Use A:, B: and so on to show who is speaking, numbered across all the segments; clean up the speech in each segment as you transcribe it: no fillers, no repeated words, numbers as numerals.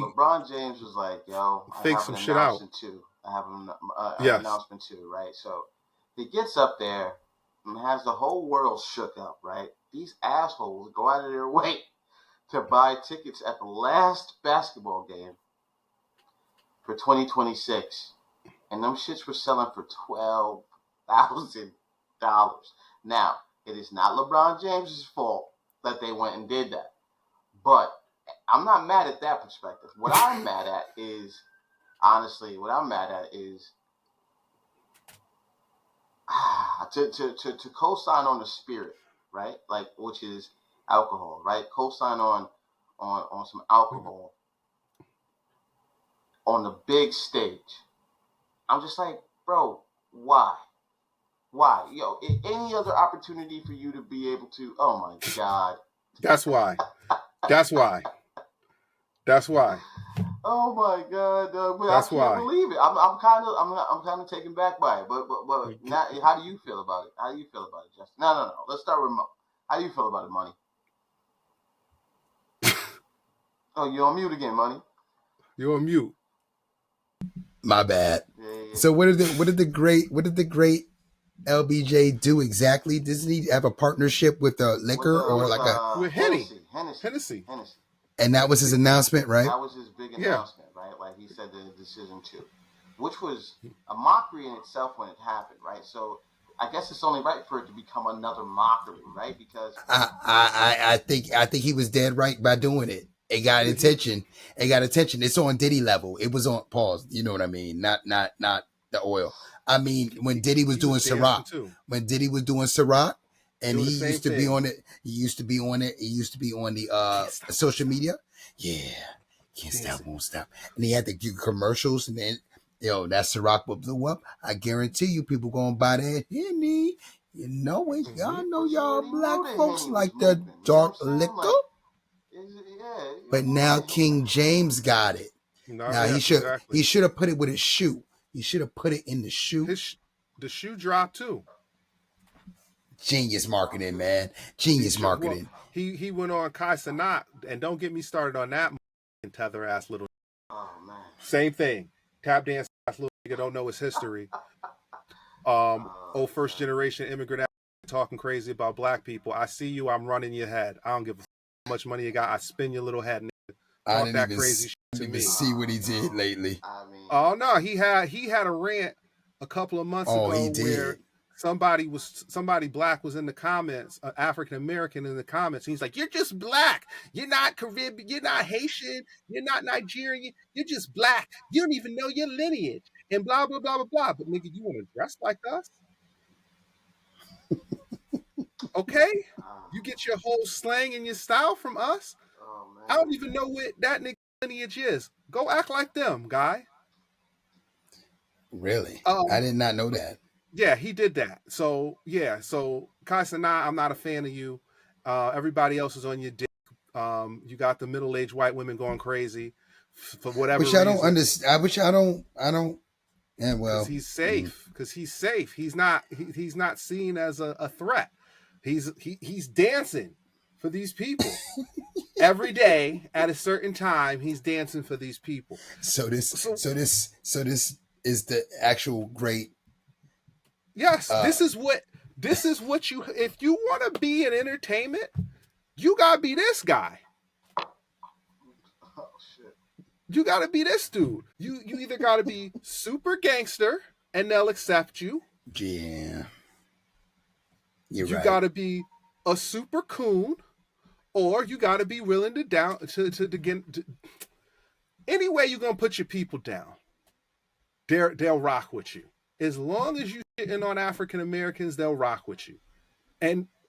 A: So LeBron James was like, "Yo, I
B: Fake
A: have
B: some
A: an
B: shit out.
A: announcement too. I have an
B: Yes.
A: announcement too, right?" So he gets up there and has the whole world shook up, right? These assholes go out of their way to buy tickets at the last basketball game for 2026, and them shits were selling for $12,000. Now, it is not LeBron James's fault that they went and did that, but I'm not mad at that perspective. What I'm mad at is, honestly, to co-sign on the spirit, right? Like, which is alcohol, right? Co-sign on some alcohol on the big stage. I'm just like, bro, why? Why? Yo, any other opportunity for you to be able to? Oh my God.
B: That's why. That's why. That's why.
A: Oh my God, but
B: That's
A: I can't
B: why.
A: believe it. I'm kind of taken back by it. But now, how do you feel about it? How do you feel about it, Justin? No. Let's start with Mo. How do you feel about it, Money? Oh, you're on mute again, Money.
B: You're on mute.
C: My bad.
A: Yeah.
C: So what did the great LBJ do exactly? Doesn't he have a partnership with a liquor or like a
B: with Hennessy?
C: And that was his announcement, right?
A: That was his big announcement, right? Like he said the decision too, which was a mockery in itself when it happened, right? So I guess it's only right for it to become another mockery, right? Because
C: I think he was dead right by doing it. It got attention. It's on Diddy level. It was on pause. You know what I mean? Not the oil. I mean, when Diddy was doing Ciroc, and he used to be on it. He used to be on the social media. Yeah, can't stop, won't stop. And he had to do commercials, and then that Ciroc blew up. I guarantee you, people gonna buy that Henny. You know it. Y'all know y'all black folks like the dark liquor. But now King James got it. Now he should have put it with his shoe. He should have put it in the shoe.
B: The shoe dropped too.
C: Genius marketing, man. Genius marketing.
B: Well, he went on Kai Cenat, and don't get me started on that tether ass little.
A: Oh man.
B: Same thing. Tap dance ass little nigga don't know his history. Old first generation immigrant talking crazy about black people. I see you. I'm running your head. I don't give a how much money you got. I spin your little head. Nigga.
C: I didn't even see what he did lately.
B: Oh no, he had a rant a couple of months ago where somebody black was in the comments, African American in the comments. And he's like, "You're just black. You're not Caribbean. You're not Haitian. You're not Nigerian. You're just black. You don't even know your lineage." And blah blah blah blah blah. But nigga, you want to dress like us? Okay, you get your whole slang and your style from us. I don't even know what that nigga lineage is. Go act like them, guy.
C: Really? I did not know that.
B: Yeah, he did that. So Kai Cenat, I'm not a fan of you. Everybody else is on your dick. You got the middle-aged white women going crazy for whatever reason.
C: Which I don't understand. I don't. Yeah, well,
B: he's safe. Because he's safe. He's not seen as a threat. He's dancing for these people. Every day at a certain time, he's dancing for these people.
C: So this is the actual great.
B: Yes, this is what you. If you want to be in entertainment, you gotta be this guy.
A: Oh shit!
B: You gotta be this dude. You either gotta be super gangster and they'll accept you.
C: Yeah.
B: You gotta be a super coon, or you gotta be willing to get. Any way you're gonna put your people down, they'll rock with you. As long as you shitting on African Americans, they'll rock with you.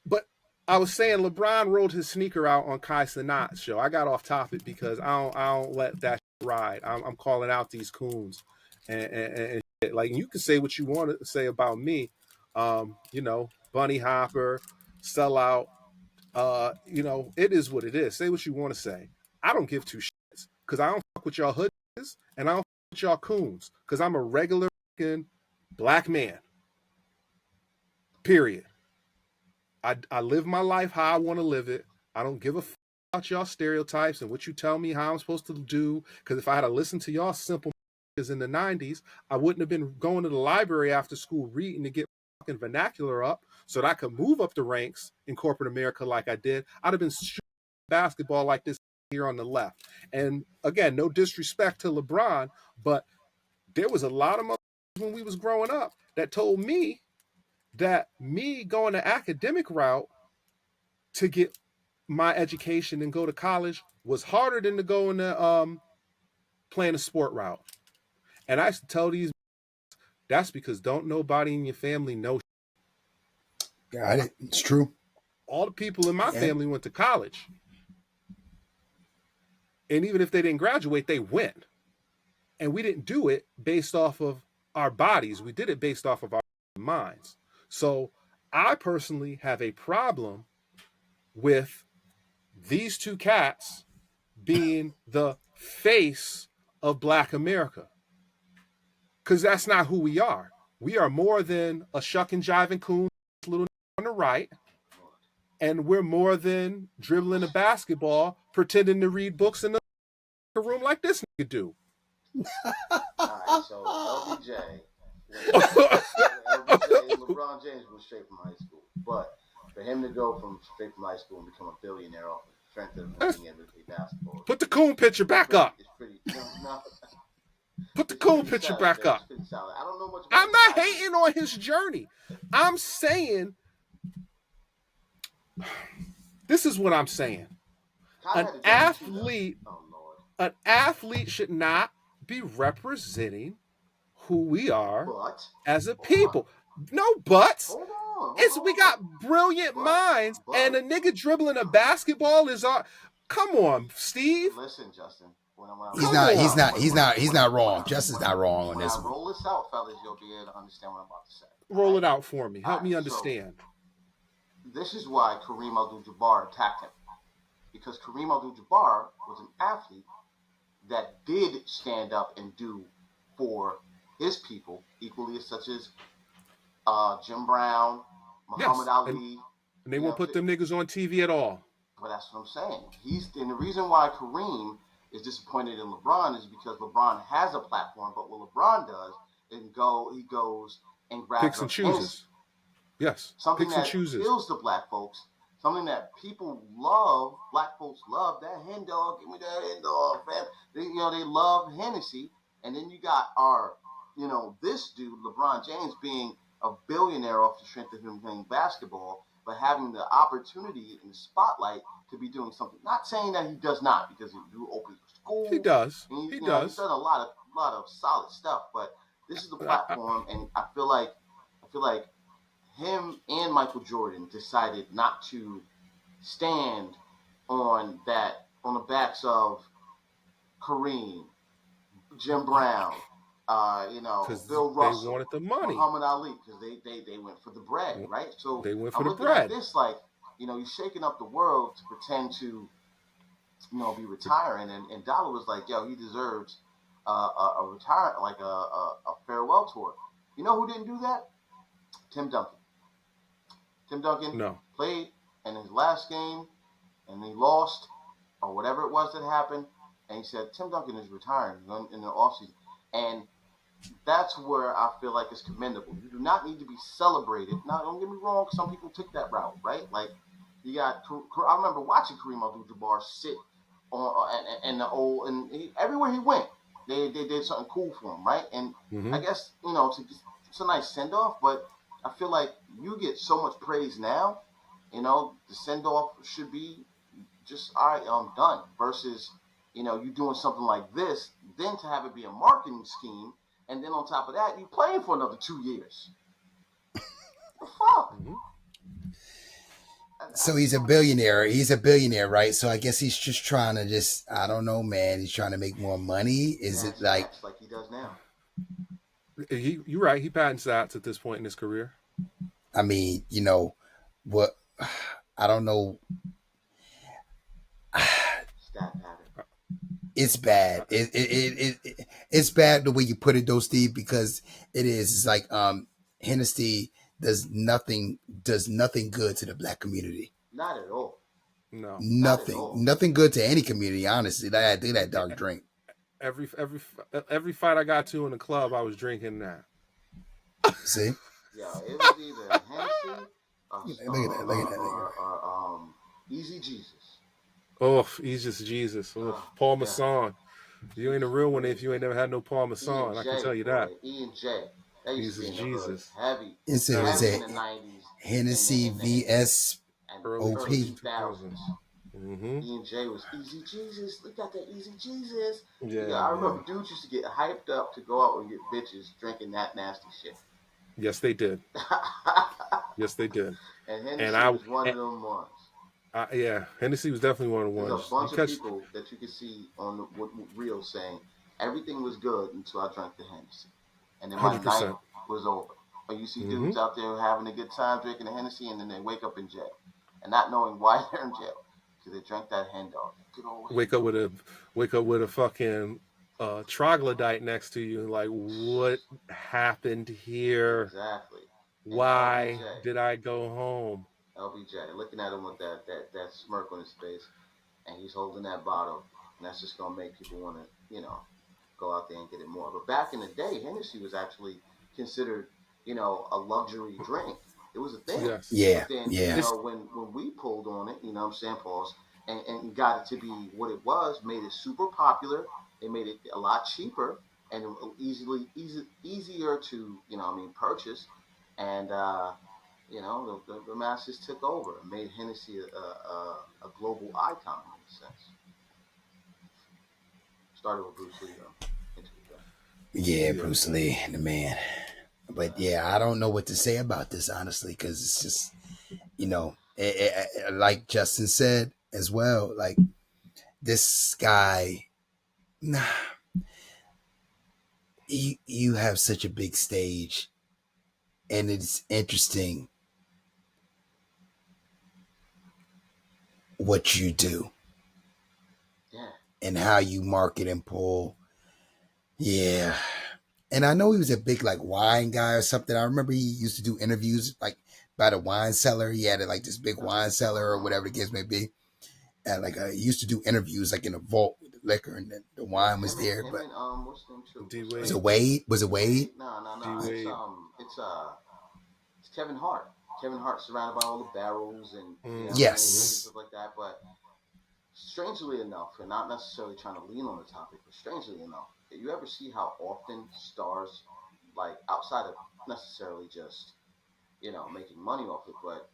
B: But I was saying LeBron rolled his sneaker out on Kai Cenat's show. I got off topic because I don't let that ride. I'm calling out these coons and shit. Like, you can say what you want to say about me. Bunny hopper, sellout. It is what it is. Say what you want to say. I don't give two shits because I don't fuck with y'all hoodies and I don't fuck with y'all coons because I'm a regular black man. Period. I live my life how I want to live it. I don't give a fuck about y'all stereotypes and what you tell me how I'm supposed to do. Because if I had to listen to y'all simple in the 90s, I wouldn't have been going to the library after school reading to get fucking vernacular up so that I could move up the ranks in corporate America like I did. I'd have been shooting basketball like this here on the left. And again, no disrespect to LeBron, but there was a lot of when we was growing up that told me that me going the academic route to get my education and go to college was harder than to go in the playing a sport route. And I used to tell these that's because don't nobody in your family know.
C: Got it. It's true.
B: All the people in my family went to college. And even if they didn't graduate, they went. And we didn't do it based off of our bodies. We did it based off of our minds. So I personally have a problem with these two cats being the face of Black America. Because that's not who we are. We are more than a shuck and jiving coon little on the right. And we're more than dribbling a basketball, pretending to read books in the room like this nigga do.
A: All right, so LBJ, LeBron James was straight from high school. But for him to go from straight from high school and become a billionaire off the strength of being able to play basketball.
B: Put the coon picture back up.
A: It's pretty,
B: Put the coon picture back up.
A: I don't know much about
B: I'm not hating on his journey. I'm saying, this is what I'm saying. An athlete should not be representing who we are as a people. No buts. We got brilliant minds, and a nigga dribbling a basketball is our. Come on, Steve.
A: Listen, Justin.
C: He's not wrong. Justin's not wrong on this one.
A: Roll this out, fellas. You'll be able to understand what I'm about to say.
B: Roll it out for me. Help me understand.
A: So, this is why Kareem Abdul-Jabbar attacked him, because Kareem Abdul-Jabbar was an athlete that did stand up and do for his people equally, such as Jim Brown, Muhammad Ali.
B: And they won't put them niggas on TV at all.
A: But that's what I'm saying. And the reason why Kareem is disappointed in LeBron is because LeBron has a platform, but what LeBron does is he goes and grabs
B: picks and chooses.
A: Hennessy.
B: Yes,
A: something
B: picks
A: that
B: and chooses.
A: Appeals to black folks, something that people love, black folks love, that hen dog, give me that hen dog, man. They love Hennessy. And then you got this dude, LeBron James, being a billionaire off the strength of him playing basketball, but having the opportunity in the spotlight to be doing something. Not saying that he does not, because he do open school.
B: He does.
A: He does. He's done a lot of solid stuff, but this is the platform, and I feel like him and Michael Jordan decided not to stand on the backs of Kareem, Jim Brown, Bill Russell,
B: they wanted the money.
A: Muhammad Ali, because they went for the bread, right? So
B: they went for the bread.
A: At this, you're shaking up the world to pretend to, be retiring, and Dollar was like, yo, he deserves a retirement, like a farewell tour. You know who didn't do that? Tim Duncan. Tim Duncan played in his last game, and he lost, or whatever it was that happened, and he said, Tim Duncan is retiring in the offseason. And that's where I feel like it's commendable. You do not need to be celebrated. Now, don't get me wrong, some people took that route, right? Like, I remember watching Kareem Abdul-Jabbar sit everywhere he went, they did something cool for him, right? And I guess, it's a nice send-off, but I feel like you get so much praise now, the send-off should be just, all right, I'm done, versus, you doing something like this, then to have it be a marketing scheme, and then on top of that, you playing for another 2 years. The fuck?
C: So he's a billionaire. He's a billionaire, right? So I guess he's just trying to I don't know, man. He's trying to make more money. Is it like
A: he does now?
B: You're right. He patents that at this point in his career.
C: I mean, what? I don't know. It's bad. It's bad the way you put it, though, Steve, because it is. It's like Hennessy does nothing good to the black community.
A: Not at all.
B: No.
C: Nothing good to any community. Honestly, that dark drink.
B: Every fight I got to in the club, I was drinking that.
C: See?
A: Yeah, it was either Hennessy
C: Look at that.
A: or Easy Jesus.
B: Oh, Easy Jesus. Oh, Paul Masson. You ain't a real one if you ain't never had no Paul Masson. I can tell you that.
A: E&J. That used to be in the
B: Jesus.
A: hood. Heavy.
C: It was
A: Heavy
C: a
A: in the 90s.
C: Hennessy VS
A: And
B: Early
C: OP.
A: 2000s.
B: Mm-hmm.
A: E&J was Easy Jesus. Look at that Easy Jesus.
B: Yeah,
A: I remember dudes used to get hyped up to go out and get bitches drinking that nasty shit.
B: Yes, they did. Yes, they did.
A: And Hennessy was one of them ones.
B: Yeah, Hennessy was definitely one of the ones.
A: There's a bunch of people that you can see on the reel saying everything was good until I drank the Hennessy, and then my
B: 100%.
A: night was over. Or you see dudes out there having a good time drinking the Hennessy, and then they wake up in jail, and not knowing why they're in jail because they drank that hen dog.
B: Wake up with a fucking troglodyte next to you, like, what happened here?
A: Exactly.
B: Why did I go home?
A: LBJ, looking at him with that smirk on his face, and he's holding that bottle, and that's just gonna make people want to, go out there and get it more. But back in the day, Hennessy was actually considered, a luxury drink. It was a thing.
B: Yes.
C: Yeah.
A: But then,
C: yeah.
A: When we pulled on it, you know what I'm saying, pause, and got it to be what it was, made it super popular. It made it a lot cheaper and easier to, purchase. And, the masses took over and made Hennessy a global icon in a sense. Started with Bruce Lee, though.
C: Yeah, Bruce Lee, the man. But yeah, I don't know what to say about this, honestly, because it's just, like Justin said as well, like this guy, you have such a big stage, and it's interesting what you do.
A: Yeah.
C: And how you market and pull. Yeah. And I know he was a big like wine guy or something. I remember he used to do interviews like by the wine cellar. He had like this big wine cellar or whatever the case may be. And like he used to do interviews like in a vault with the liquor and the wine was there. But
A: what's the name?
C: Was it Wade? Was it Wade?
A: No. It's Kevin Hart. Kevin Hart surrounded by all the barrels and
C: yes,
A: stuff like that. But strangely enough, and not necessarily trying to lean on the topic, but strangely enough, did you ever see how often stars, like outside of necessarily just, making money off it, but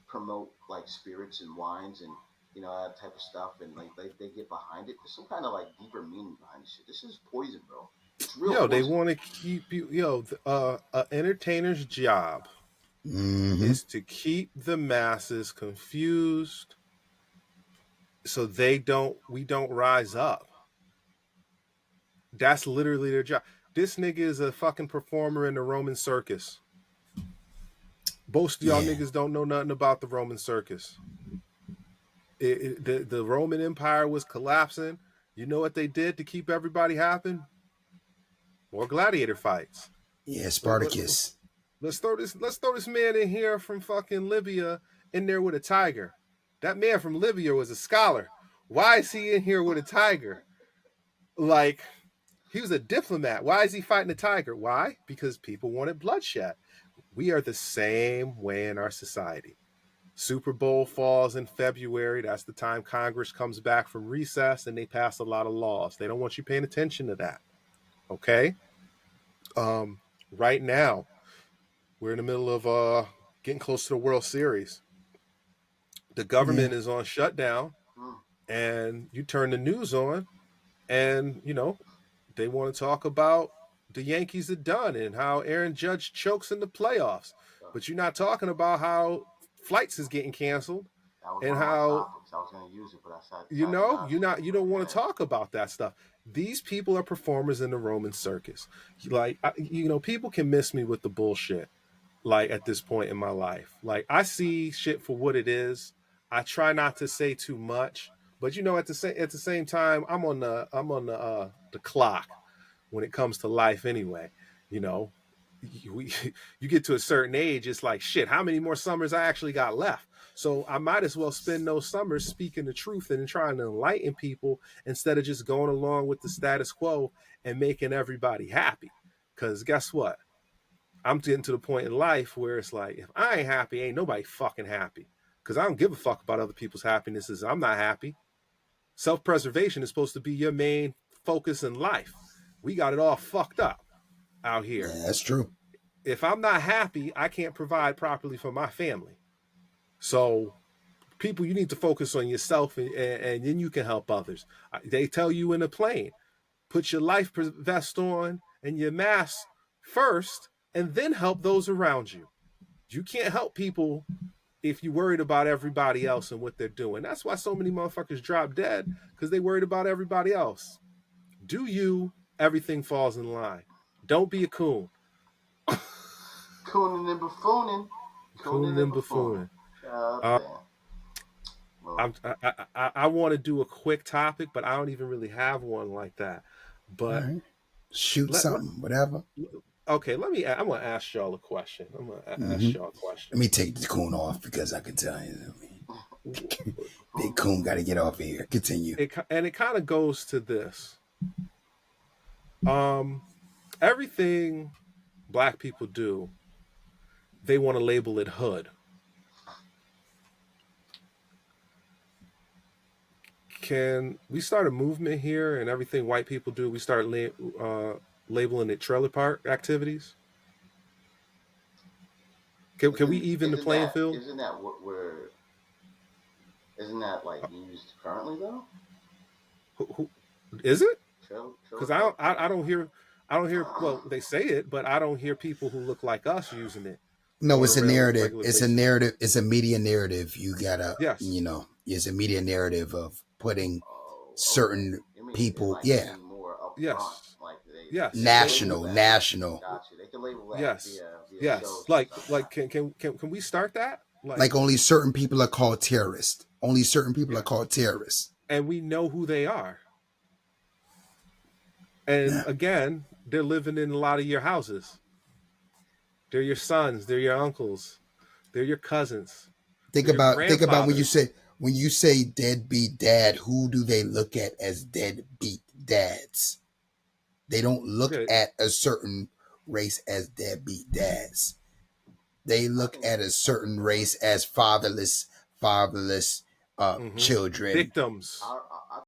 A: promote like spirits and wines and, that type of stuff, and like they get behind it? There's some kind of like deeper meaning behind this shit. This is poison, bro. It's real poison.
B: They want to keep you, an entertainer's job is to keep the masses confused so we don't rise up. That's literally their job. This nigga is a fucking performer in the Roman circus. Most of y'all niggas don't know nothing about the Roman circus. The Roman Empire was collapsing. You know what they did to keep everybody happy? More gladiator fights.
C: Yeah, Spartacus.
B: Let's throw this man in here from fucking Libya in there with a tiger. That man from Libya was a scholar. Why is he in here with a tiger? Like, he was a diplomat. Why is he fighting a tiger? Why? Because people wanted bloodshed. We are the same way in our society. Super Bowl falls in February. That's the time Congress comes back from recess and they pass a lot of laws. They don't want you paying attention to that. Okay? Right now, we're in the middle of getting close to the World Series. The government is on shutdown, and you turn the news on, and, they want to talk about the Yankees are done and how Aaron Judge chokes in the playoffs. But you're not talking about how flights is getting canceled and how
A: I was going to use it, but I said,
B: you don't want to talk about that stuff. These people are performers in the Roman circus. Like, people can miss me with the bullshit. Like, at this point in my life, like, I see shit for what it is. I try not to say too much, but at the same time, I'm on the clock when it comes to life anyway. you get to a certain age, it's like, shit, how many more summers I actually got left? So I might as well spend those summers speaking the truth and trying to enlighten people instead of just going along with the status quo and making everybody happy. Because guess what? I'm getting to the point in life where it's like, if I ain't happy, ain't nobody fucking happy. Because I don't give a fuck about other people's happinesses. I'm not happy. Self-preservation is supposed to be your main focus in life. We got it all fucked up out here.
C: Yeah, that's true.
B: If I'm not happy, I can't provide properly for my family. So people, you need to focus on yourself, and then you can help others. They tell you in a plane, put your life vest on and your mask first, and then help those around you. You can't help people if you're worried about everybody else and what they're doing. That's why so many motherfuckers drop dead, because they worried about everybody else. Do you, everything falls in line. Don't be a coon.
A: Cooning and buffooning.
B: Cooning and buffooning. I want to do a quick topic, but I don't even really have one like that. But
C: right. Shoot something, whatever.
B: Okay, I'm gonna ask y'all a question. I'm gonna ask y'all a question.
C: Let me take the coon off, because I can tell you, big coon got to get off here. Continue.
B: It kind of goes to this. Everything black people do, they want to label it hood. Can we start a movement here, and everything white people do, we start labeling it trailer park activities? Can we even the playing field?
A: Isn't that what we're? Isn't that like used currently though?
B: Who is it? Because I don't hear. Well, they say it, but I don't hear people who look like us using it.
C: No, it's a narrative. It's a narrative. It's a media narrative. You gotta, it's a media narrative of putting certain people.
A: Like
B: yes.
A: Yes.
C: National.
A: Gotcha. They can label that.
B: Yes. Yes. Like can we start that?
C: Like only certain people are called terrorists. Only certain people are called terrorists.
B: And we know who they are. And again, they're living in a lot of your houses. They're your sons. They're your uncles. They're your cousins.
C: Think about when you say deadbeat dad. Who do they look at as deadbeat dads? They don't look at a certain race as deadbeat dads. They look at a certain race as fatherless children.
B: Victims.